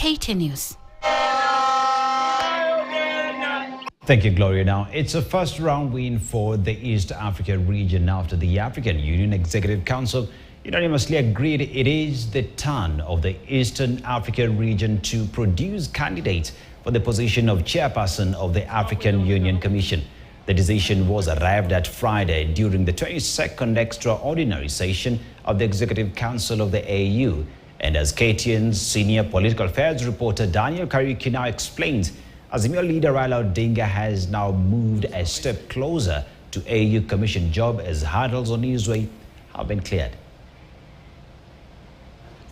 KT News. Thank you, Gloria. Now, it's a first round win for the East Africa region after the African Union Executive Council unanimously agreed it is the turn of the Eastern Africa region to produce candidates for the position of chairperson of the African Union Commission. The decision was arrived at Friday during the 22nd extraordinary session of the Executive Council of the AU. And as KTN's senior political affairs reporter Daniel Kariuki now explains, Azimio leader Raila Odinga has now moved a step closer to AU Commission job as hurdles on his way have been cleared.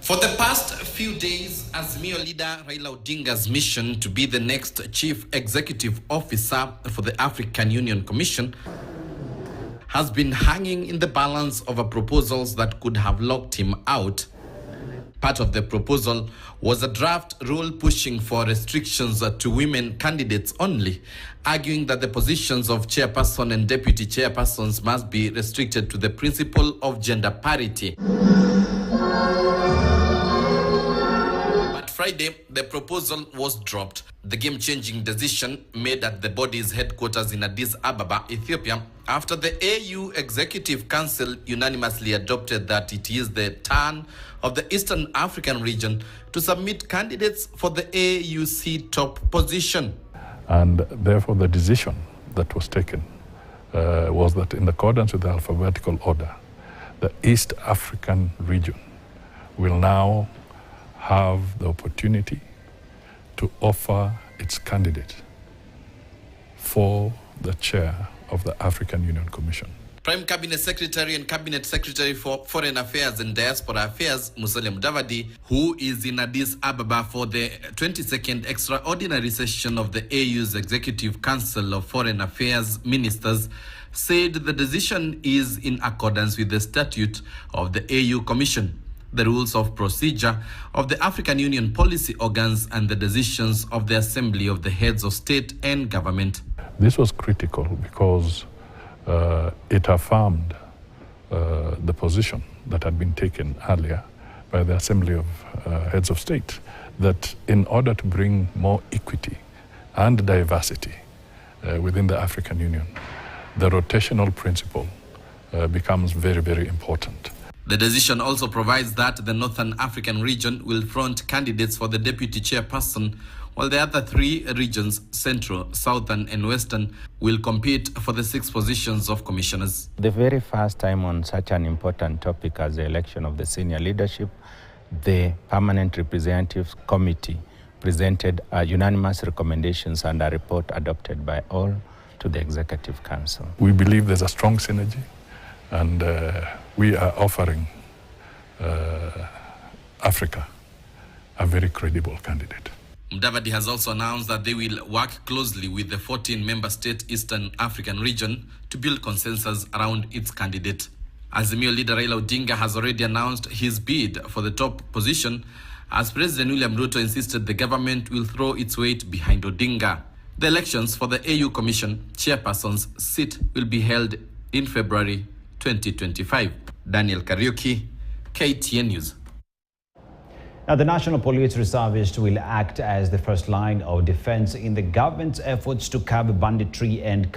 For the past few days, Azimio leader Raila Odinga's mission to be the next chief executive officer for the African Union Commission has been hanging in the balance over proposals that could have locked him out. Part of the proposal was a draft rule pushing for restrictions to women candidates only, arguing that the positions of chairperson and deputy chairpersons must be restricted to the principle of gender parity. But Friday, the proposal was dropped. The game-changing decision made at the body's headquarters in Addis Ababa, Ethiopia, after the AU Executive Council unanimously adopted that it is the turn of the Eastern African region to submit candidates for the AUC top position. And therefore the decision that was taken was that in accordance with the alphabetical order, the East African region will now have the opportunity to offer its candidate for the chair of the African Union Commission. Prime Cabinet Secretary and Cabinet Secretary for Foreign Affairs and Diaspora Affairs, Musalia Mudavadi, who is in Addis Ababa for the 22nd extraordinary session of the AU's Executive Council of Foreign Affairs Ministers, said the decision is in accordance with the statute of the AU Commission, the rules of procedure of the African Union policy organs, and the decisions of the Assembly of the Heads of State and Government. This was critical because it affirmed the position that had been taken earlier by the Assembly of Heads of State, that in order to bring more equity and diversity within the African Union, the rotational principle becomes very, very important. The decision also provides that the Northern African region will front candidates for the deputy chairperson, while the other three regions, Central, Southern and Western, will compete for the 6 positions of commissioners. The very first time on such an important topic as the election of the senior leadership, the Permanent Representatives Committee presented unanimous recommendations and a report adopted by all to the Executive Council. We believe there's a strong synergy, and we are offering Africa a very credible candidate. Mudavadi has also announced that they will work closely with the 14-member state Eastern African region to build consensus around its candidate. Azimio leader Raila Odinga has already announced his bid for the top position, as President William Ruto insisted the government will throw its weight behind Odinga. The elections for the AU Commission chairperson's seat will be held in February 2025. Daniel Kariuki, KTN News. Now, the National Police Reservist will act as the first line of defense in the government's efforts to curb banditry and